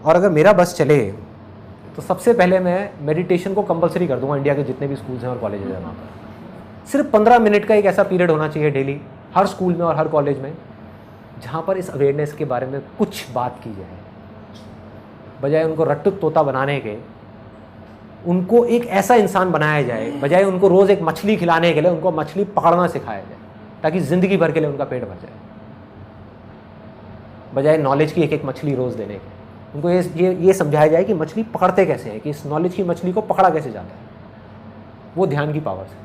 और अगर मेरा बस चले तो सबसे पहले मैं मेडिटेशन को कंपलसरी कर दूंगा इंडिया के जितने भी स्कूल्स हैं और कॉलेजेस हैं वहाँ पर। सिर्फ 15 मिनट का एक ऐसा पीरियड होना चाहिए डेली हर स्कूल में और हर कॉलेज में, जहाँ पर इस अवेयरनेस के बारे में कुछ बात की जाए। बजाय उनको रट्टू तोता बनाने के, उनको एक ऐसा इंसान बनाया जाए, बजाय उनको रोज़ एक मछली खिलाने के लिए उनको मछली पकड़ना सिखाया जाए, ताकि ज़िंदगी भर के लिए उनका पेट भर जाए। बजाय नॉलेज की एक एक मछली रोज़ देने के, उनको ये समझाया जाए कि मछली पकड़ते कैसे हैं, कि इस नॉलेज की मछली को पकड़ा कैसे जाता है। वो ध्यान की पावर से।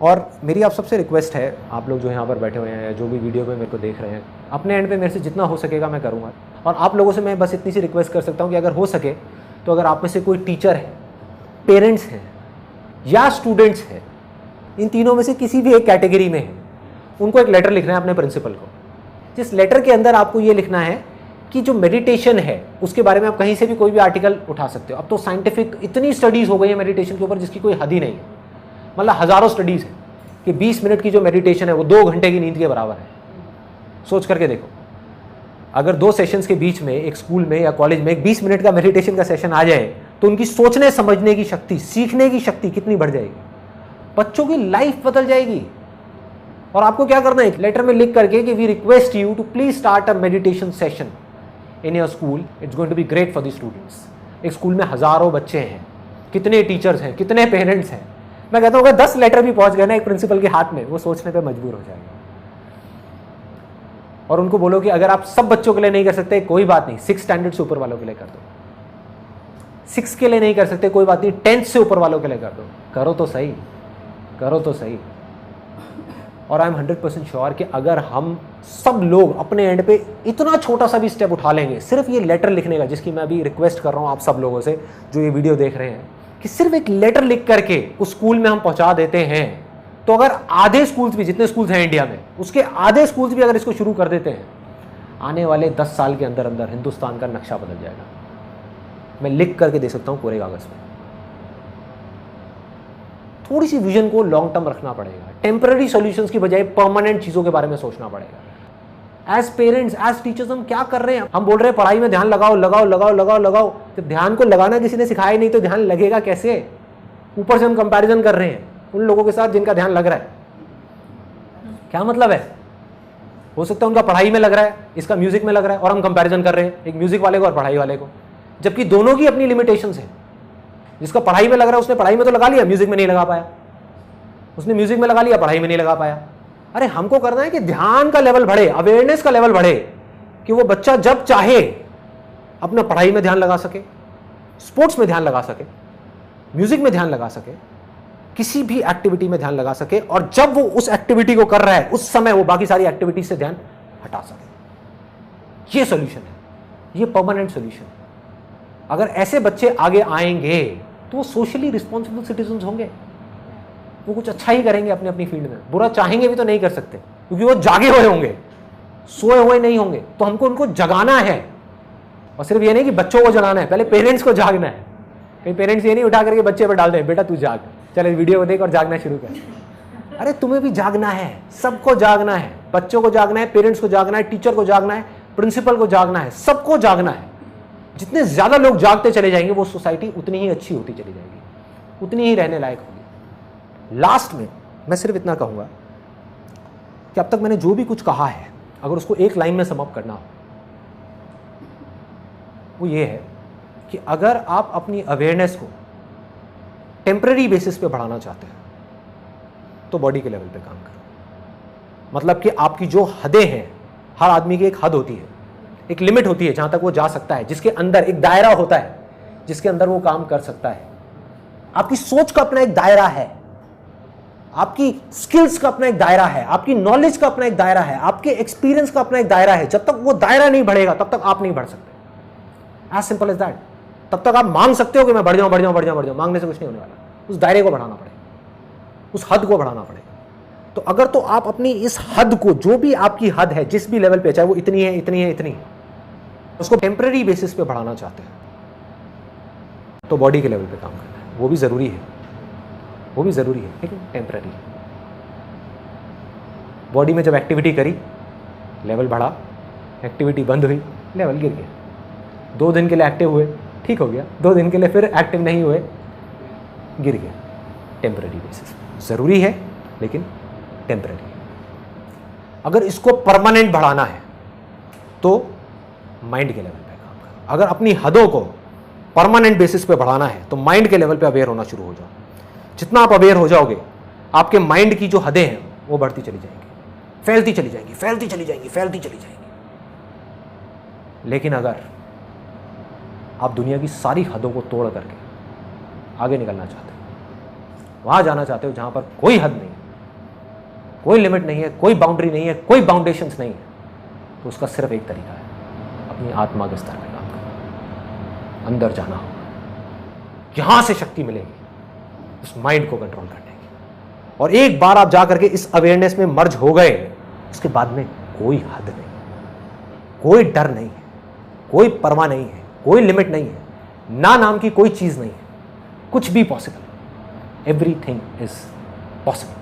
और मेरी आप सबसे रिक्वेस्ट है, आप लोग जो यहाँ पर बैठे हुए हैं या जो भी वीडियो में मेरे को देख रहे हैं, अपने एंड पे मेरे से जितना हो सकेगा मैं करूँगा। और आप लोगों से मैं बस इतनी सी रिक्वेस्ट कर सकता हूँ कि अगर हो सके तो अगर आप में से कोई टीचर है, पेरेंट्स हैं या स्टूडेंट्स हैं, इन तीनों में से किसी भी एक कैटेगरी में है, उनको एक लेटर लिखना है अपने प्रिंसिपल को, जिस लेटर के अंदर आपको ये लिखना है कि जो मेडिटेशन है उसके बारे में आप कहीं से भी कोई भी आर्टिकल उठा सकते हो। अब तो साइंटिफिक इतनी स्टडीज़ हो गई है मेडिटेशन के ऊपर जिसकी कोई हद ही नहीं है। मतलब हज़ारों स्टडीज़ हैं कि 20 मिनट की जो मेडिटेशन है वो 2 घंटे की नींद के बराबर है। सोच करके देखो, अगर 2 सेशंस के बीच में एक स्कूल में या कॉलेज में एक 20 मिनट का मेडिटेशन का सेशन आ जाए तो उनकी सोचने समझने की शक्ति, सीखने की शक्ति कितनी बढ़ जाएगी। बच्चों की लाइफ बदल जाएगी। और आपको क्या करना है, लेटर में लिख करके कि we request you to please start a meditation session in your school, it's going to be great for the students. एक स्कूल में हज़ारों बच्चे हैं, कितने टीचर्स हैं, कितने पेरेंट्स हैं। मैं कहता हूँ अगर 10 लेटर भी पहुंच गए ना एक प्रिंसिपल के हाथ में, वो सोचने पे मजबूर हो जाएगा। और उनको बोलो कि अगर आप सब बच्चों के लिए नहीं कर सकते कोई बात नहीं, 6 स्टैंडर्ड से ऊपर वालों के लिए कर दो। 6 के लिए नहीं कर सकते कोई बात नहीं, 10th से ऊपर वालों के लिए कर दो। करो तो सही, करो तो सही। और आई एम 100% श्योर कि अगर हम सब लोग अपने एंड पे इतना छोटा सा भी स्टेप उठा लेंगे, सिर्फ ये लेटर लिखने का, जिसकी मैं अभी रिक्वेस्ट कर रहा हूँ आप सब लोगों से जो ये वीडियो देख रहे हैं, कि सिर्फ एक लेटर लिख करके उस स्कूल में हम पहुंचा देते हैं, तो अगर आधे स्कूल्स भी, जितने स्कूल्स हैं इंडिया में, उसके आधे स्कूल्स भी अगर इसको शुरू कर देते हैं, आने वाले 10 साल के अंदर अंदर हिंदुस्तान का नक्शा बदल जाएगा। मैं लिख करके दे सकता हूँ पूरे कागज में। थोड़ी सी विजन को लॉन्ग टर्म रखना पड़ेगा। टेम्पररी सॉल्यूशंस की बजाय परमानेंट चीजों के बारे में सोचना पड़ेगा। एज पेरेंट्स, एज टीचर्स हम क्या कर रहे हैं? हम बोल रहे हैं पढ़ाई में ध्यान लगाओ लगाओ लगाओ लगाओ लगाओ। जब ध्यान को लगाना किसी ने सिखाया ही नहीं तो ध्यान लगेगा कैसे? ऊपर से हम कंपैरिजन कर रहे हैं उन लोगों के साथ जिनका ध्यान लग रहा है। क्या मतलब है? हो सकता है उनका पढ़ाई में लग रहा है, इसका म्यूजिक में लग रहा है, और हम कंपैरिजन कर रहे हैं एक म्यूजिक वाले को और पढ़ाई वाले को, जबकि दोनों की अपनी लिमिटेशंस है। जिसका पढ़ाई में लग रहा है उसने पढ़ाई में तो लगा लिया, म्यूजिक में नहीं लगा पाया। उसने म्यूजिक में लगा लिया, पढ़ाई में नहीं लगा पाया। अरे हमको करना है कि ध्यान का लेवल बढ़े, अवेयरनेस का लेवल बढ़े, कि वो बच्चा जब चाहे अपना पढ़ाई में ध्यान लगा सके, स्पोर्ट्स में ध्यान लगा सके, म्यूजिक में ध्यान लगा सके, किसी भी एक्टिविटी में ध्यान लगा सके, और जब वो उस एक्टिविटी को कर रहा है उस समय वो बाकी सारी एक्टिविटी से ध्यान हटा सके। ये सॉल्यूशन है, ये परमानेंट सॉल्यूशन। अगर ऐसे बच्चे आगे आएंगे तो वो सोशली रिस्पॉन्सिबल सिटीजन होंगे। वो कुछ अच्छा ही करेंगे अपनी अपनी फील्ड में। बुरा चाहेंगे भी तो नहीं कर सकते, क्योंकि वो जागे हुए होंगे, सोए हुए नहीं होंगे। तो हमको उनको जगाना है, और सिर्फ ये नहीं कि बच्चों को जगाना है, पहले पेरेंट्स को जागना है। कई पेरेंट्स ये नहीं उठा करके बच्चे पर डाल दें, बेटा तू जाग, चल वीडियो को देख और जागना शुरू कर। अरे तुम्हें भी जागना है, सबको जागना है, बच्चों को जागना है, पेरेंट्स को जागना है, टीचर को जागना है, प्रिंसिपल को जागना है, सबको जागना है। जितने ज्यादा लोग जागते चले जाएंगे वो सोसाइटी उतनी ही अच्छी होती चली जाएगी, उतनी ही रहने लायक होगी। लास्ट में मैं सिर्फ इतना कहूंगा कि अब तक मैंने जो भी कुछ कहा है, अगर उसको एक लाइन में सम अप करना हो, वो ये है कि अगर आप अपनी अवेयरनेस को टेम्पररी बेसिस पे बढ़ाना चाहते हैं तो बॉडी के लेवल पे काम करो। मतलब कि आपकी जो हदें हैं, हर आदमी की एक हद होती है, एक लिमिट होती है जहां तक वो जा सकता है, जिसके अंदर एक दायरा होता है जिसके अंदर वो काम कर सकता है। आपकी सोच का अपना एक दायरा है, आपकी स्किल्स का अपना एक दायरा है, आपकी नॉलेज का अपना एक दायरा है, आपके एक्सपीरियंस का अपना एक दायरा है। जब तक वो दायरा नहीं बढ़ेगा तब तक आप नहीं बढ़ सकते। As simple as that. तब तक आप मांग सकते हो कि मैं बढ़ जाऊं बढ़ जाऊं बढ़ जाऊं बढ़ जाऊं, मांगने से कुछ नहीं होने वाला। उस दायरे को बढ़ाना पड़ेगा, उस हद को बढ़ाना पड़ेगा। तो अगर तो आप अपनी इस हद को, जो भी आपकी हद है, जिस भी लेवल पे, चाहे वो इतनी है इतनी है इतनी, उसको टेम्पररी बेसिस पे बढ़ाना चाहते हैं तो बॉडी के लेवल पे काम करना है। वो भी जरूरी है, वो भी जरूरी है, लेकिन टेम्पररी। बॉडी में जब एक्टिविटी करी, लेवल बढ़ा, एक्टिविटी बंद हुई, लेवल गिर गया। 2 दिन के लिए एक्टिव हुए, ठीक हो गया, 2 दिन के लिए फिर एक्टिव नहीं हुए, गिर गया। टेम्पररी बेसिस, ज़रूरी है लेकिन टेम्पररी। अगर इसको परमानेंट बढ़ाना है तो माइंड के लेवल पे काम करो। अगर अपनी हदों को परमानेंट बेसिस पे बढ़ाना है तो माइंड के लेवल पे अवेयर होना शुरू हो जाओ। जितना आप अवेयर हो जाओगे, आपके माइंड की जो हदें हैं वो बढ़ती चली जाएंगी, फैलती चली जाएंगी, फैलती चली जाएंगी, फैलती चली जाएंगी। लेकिन अगर आप दुनिया की सारी हदों को तोड़ करके आगे निकलना चाहते हो, वहां जाना चाहते हो जहां पर कोई हद नहीं है, कोई लिमिट नहीं है, कोई बाउंड्री नहीं है, कोई बाउंडेशंस नहीं है, तो उसका सिर्फ एक तरीका है, अपनी आत्मा के स्तर पर काम करना, अंदर जाना होगा। यहां से शक्ति मिलेगी उस माइंड को कंट्रोल करने की। और एक बार आप जा करके इस अवेयरनेस में मर्ज हो गए, उसके बाद में कोई हद नहीं, कोई डर नहीं है, कोई परवाह नहीं है, कोई लिमिट नहीं है, ना नाम की कोई चीज नहीं है, कुछ भी पॉसिबल, एवरीथिंग इज पॉसिबल।